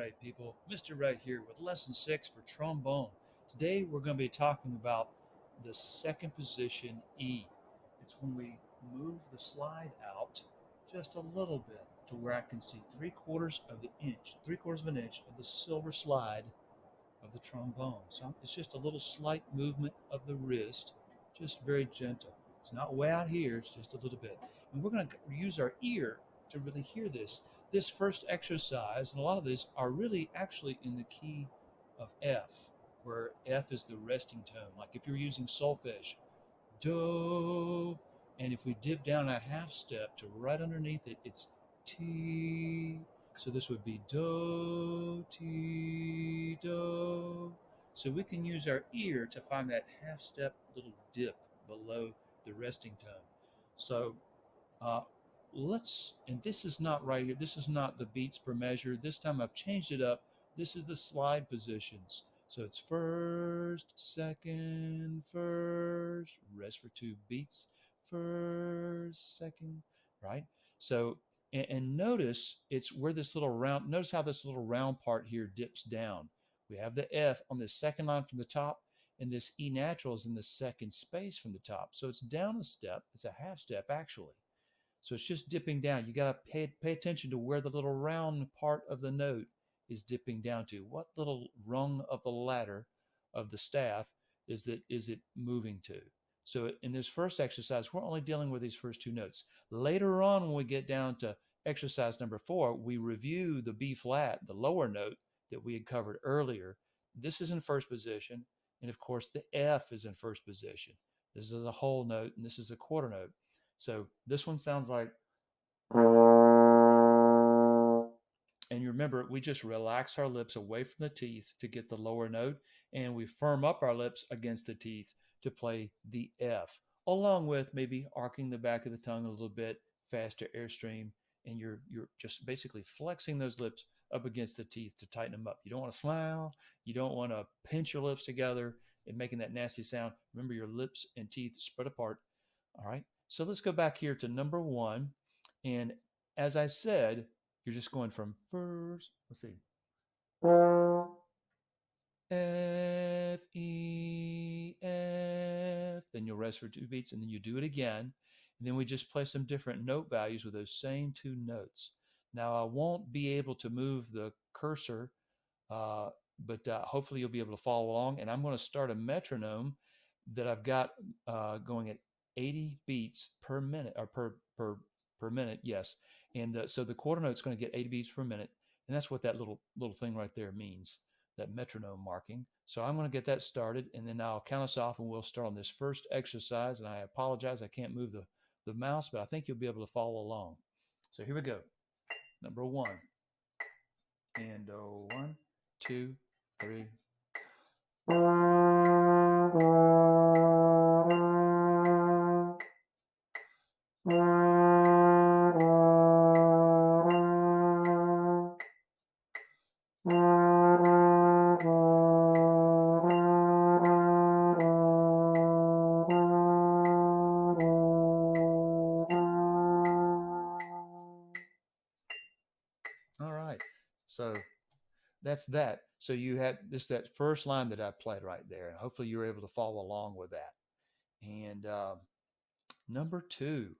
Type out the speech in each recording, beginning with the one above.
right, people. Mr. Wright here with lesson 6 for trombone. Today we're going to be talking about the second position E. It's when we move the slide out just a little bit to where I can see 3/4 of an inch of the silver slide of the trombone. So it's just a little slight movement of the wrist, just very gentle. It's not way out here, it's just a little bit. And we're going to use our ear to really hear this. This first exercise, and a lot of these are really actually in the key of F, where F is the resting tone. Like if you're using solfege, do, and if we dip down a half step to right underneath it, it's T. So this would be do, T, do. So we can use our ear to find that half step little dip below the resting tone. So uh, and this is not right here. This is not the beats per measure. This time I've changed it up. This is the slide positions. So it's first, second, first, rest for 2 beats, first, second, right? So, and notice it's where this little round, notice how this little round part here dips down. We have the F on the second line from the top, and this E natural is in the second space from the top. So it's down a step. It's a half step actually. So it's just dipping down. You got to pay attention to where the little round part of the note is dipping down to. What little rung of the ladder of the staff is it moving to? So in this first exercise, we're only dealing with these first 2 notes. Later on, when we get down to exercise number 4, we review the B flat, the lower note that we had covered earlier. This is in first position. And of course, the F is in first position. This is a whole note, and this is a quarter note. So this one sounds like, and you remember, we just relax our lips away from the teeth to get the lower note, and we firm up our lips against the teeth to play the F, along with maybe arcing the back of the tongue a little bit, faster airstream, and you're just basically flexing those lips up against the teeth to tighten them up. You don't want to smile, you don't want to pinch your lips together and making that nasty sound. Remember, your lips and teeth spread apart. All right. So let's go back here to number 1. And as I said, you're just going from first, let's see, F, E, F. Then you'll rest for 2 beats, and then you do it again. And then we just play some different note values with those same 2 notes. Now, I won't be able to move the cursor, uh, but hopefully you'll be able to follow along. And I'm going to start a metronome that I've got going at 80 beats per minute, or per minute, yes. And so the quarter note is going to get 80 beats per minute, and that's what that little thing right there means, that metronome marking. So I'm going to get that started, and then I'll count us off, and we'll start on this first exercise. And I apologize, I can't move the mouse, but I think you'll be able to follow along. So here we go. Number 1. And 1, 2, 3. All right. So that's that. So you had that first line that I played right there, and hopefully you were able to follow along with that. And number 2,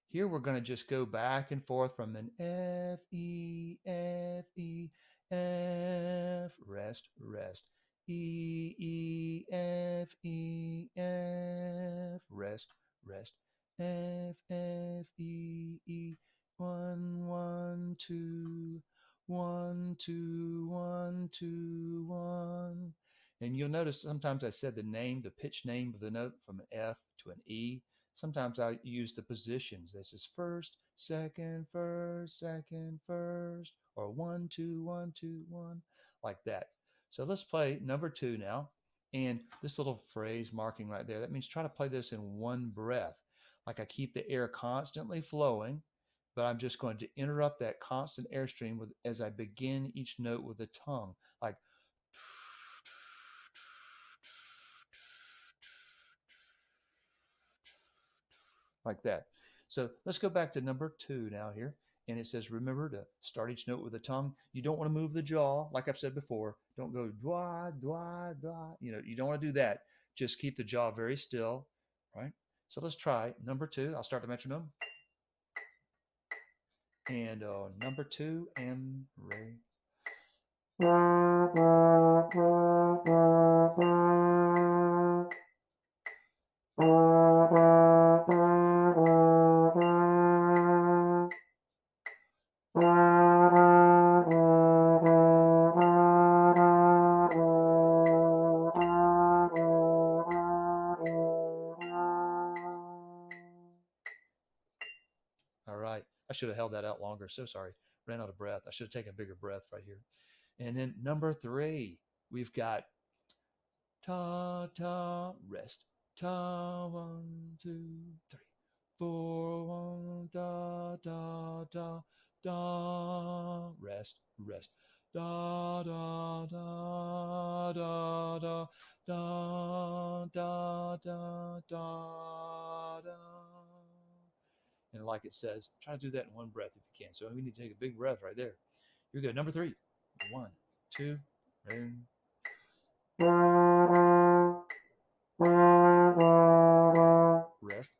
here we're going to just go back and forth from an F, E, F, E, F, rest, rest, E, E, F, E, F, rest, rest, F, F, E, E, 1, 1, 2, 1, 2, 1, 2, 1. And you'll notice sometimes I said the pitch name of the note from an F to an E. Sometimes I use the positions. This is first, second, first, or 1, 2, 1, 2, 1, like that. So let's play number 2 now. And this little phrase marking right there, that means try to play this in one breath. Like I keep the air constantly flowing, but I'm just going to interrupt that constant airstream as I begin each note with the tongue, like that. So let's go back to number 2 now here. And it says, remember to start each note with the tongue. You don't want to move the jaw, like I've said before. Don't go dwa, dwa, dwa. You don't want to do that. Just keep the jaw very still, right? So let's try number 2. I'll start the metronome. And number 2, M, Re. All right. I should have held that out longer. So sorry. Ran out of breath. I should have taken a bigger breath right here. And then number 3, we've got ta, ta, rest. Ta, 1, 2, 3, 4, 1, da, da, da, da, rest, rest. Da, da, da, da, da, da, da, da, da, da. And like it says, try to do that in one breath if you can. So we need to take a big breath right there. Here we go. Number 3. 1, 2, and rest.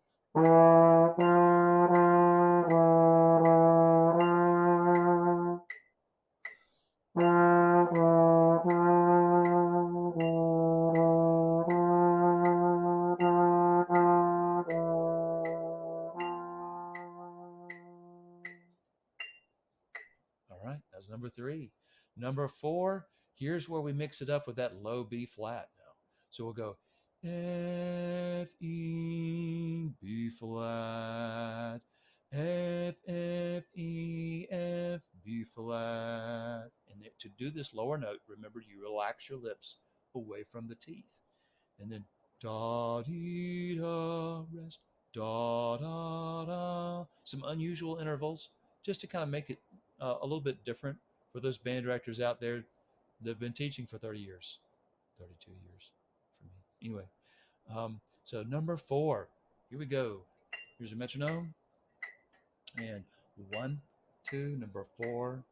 All right, that's number 3. Number 4, here's where we mix it up with that low B flat now. So we'll go F, E, B flat, F, F, E, F, B flat. And to do this lower note, remember you relax your lips away from the teeth. And then da, dee, da, rest, da, da, da. Some unusual intervals just to kind of make it a little bit different for those band directors out there that have been teaching for 30 years, 32 years for me. Anyway, so number 4, here we go. Here's a metronome. And 1, 2, number 4.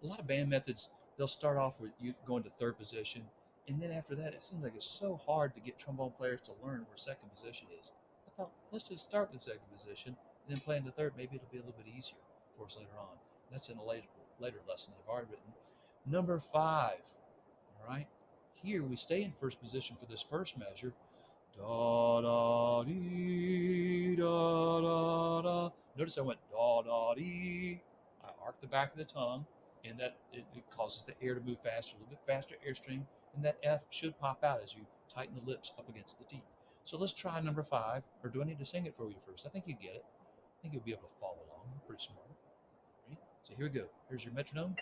A lot of band methods, they'll start off with you going to third position, and then after that, it seems like it's so hard to get trombone players to learn where second position is. I thought, let's just start with second position, and then play into third. Maybe it'll be a little bit easier for us later on. That's in a later lesson that I've already written. Number 5, all right? Here we stay in first position for this first measure. Da da dee da da da. Notice I went da da dee. I arc the back of the tongue, and that it causes the air to move faster, a little bit faster airstream, and that F should pop out as you tighten the lips up against the teeth. So let's try number 5, or do I need to sing it for you first? I think you get it. I think you'll be able to follow along. You're pretty smart. Ready? So here we go. Here's your metronome.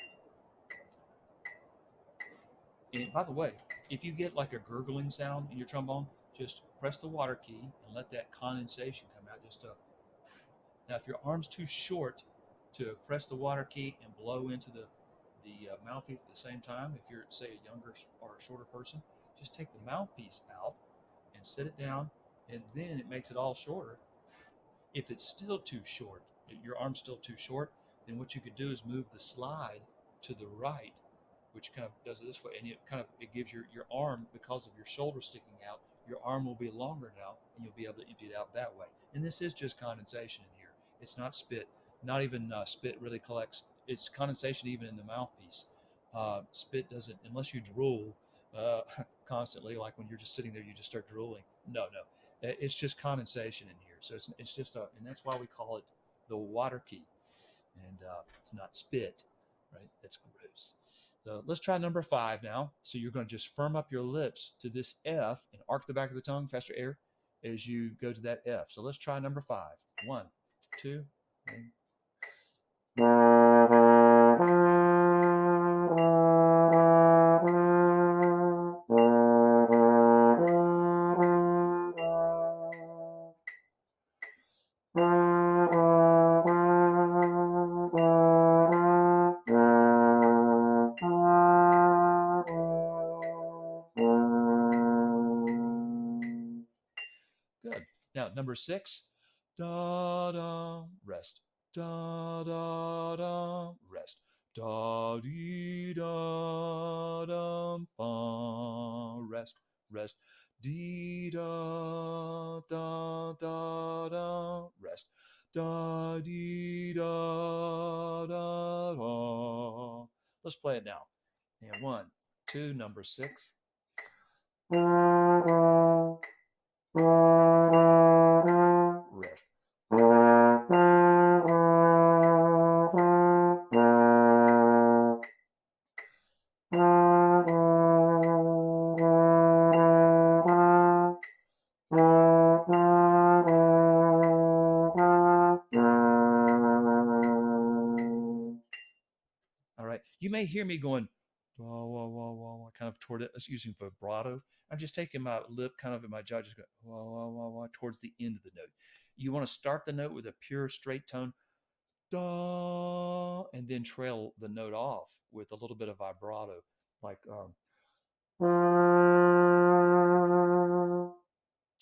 And by the way, if you get like a gurgling sound in your trombone, just press the water key and let that condensation come out. Now, if your arm's too short to press the water key and blow into the mouthpiece at the same time, if you're, say, a younger or a shorter person, just take the mouthpiece out and set it down, and then it makes it all shorter. If it's still too short, your arm's still too short, then what you could do is move the slide to the right, which kind of does it this way, and it gives your arm, because of your shoulder sticking out, your arm will be longer now, and you'll be able to empty it out that way. And this is just condensation in here. It's not spit. Not even spit really collects. It's condensation even in the mouthpiece. Spit doesn't, unless you drool constantly, like when you're just sitting there, you just start drooling. No. It's just condensation in here. So it's just and that's why we call it the water key. And it's not spit, right? That's gross. So let's try number 5 now. So you're going to just firm up your lips to this F and arc the back of the tongue, faster air, as you go to that F. So let's try number 5. 1, 2, 3. Now, number 6, da da, rest, da da da, rest, da dee da dum ba, rest, rest, dee da da da da, rest, da dee da da da. Let's play it now. And 1, 2, number 6. Rest. All right. You may hear me going, wah, wah, wah, wah, wah, kind of toward it. It's using vibrato. I'm just taking my lip kind of in my jaw, just go, wah, wah, wah, wah, towards the end of the note. You want to start the note with a pure straight tone, da, and then trail the note off with a little bit of vibrato, like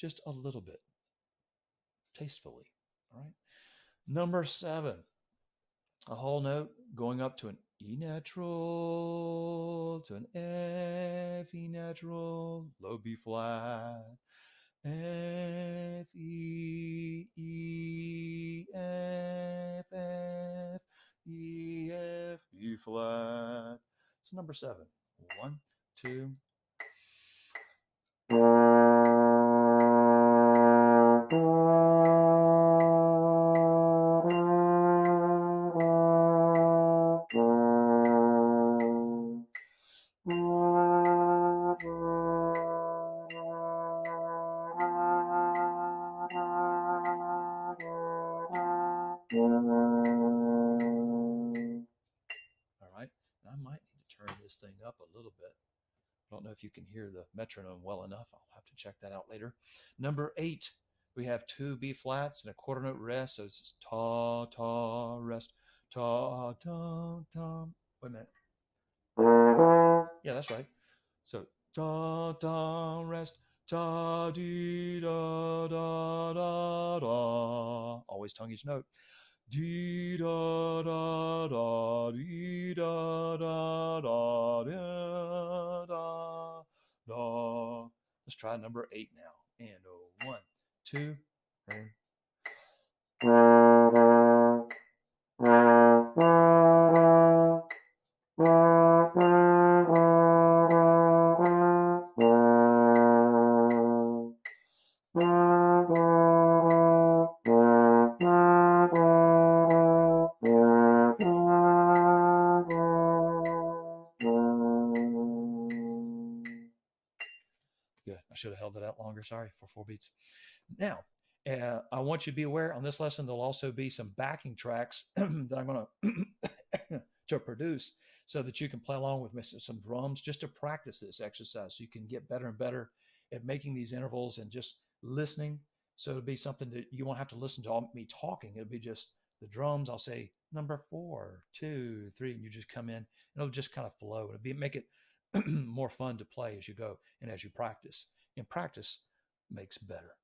just a little bit, tastefully. All right. Number 7, a whole note going up to an E natural, to an F, E natural, low B flat, F, E, E, F, F, E, F, B flat. So number 7. 1, 2. All right. And I might need to turn this thing up a little bit. I don't know if you can hear the metronome well enough. I'll have to check that out later. Number 8, we have 2 B flats and a quarter note rest. So it's ta, ta, rest, ta, ta, ta. Wait a minute. Yeah, that's right. So ta, ta, rest, ta, dee, da, da, da, da. Always tongue each note. Dee da da da dee da da da da da da. Let's try number 8 now. And 1, 2, and good. I should have held it out longer. Sorry for 4 beats. Now, I want you to be aware on this lesson, there'll also be some backing tracks that I'm going to produce so that you can play along with some drums just to practice this exercise so you can get better and better at making these intervals and just listening. So it'll be something that you won't have to listen to all me talking. It'll be just the drums. I'll say number 4, 2, 3, and you just come in and it'll just kind of flow. Make it more fun to play as you go and as you practice. And practice makes better.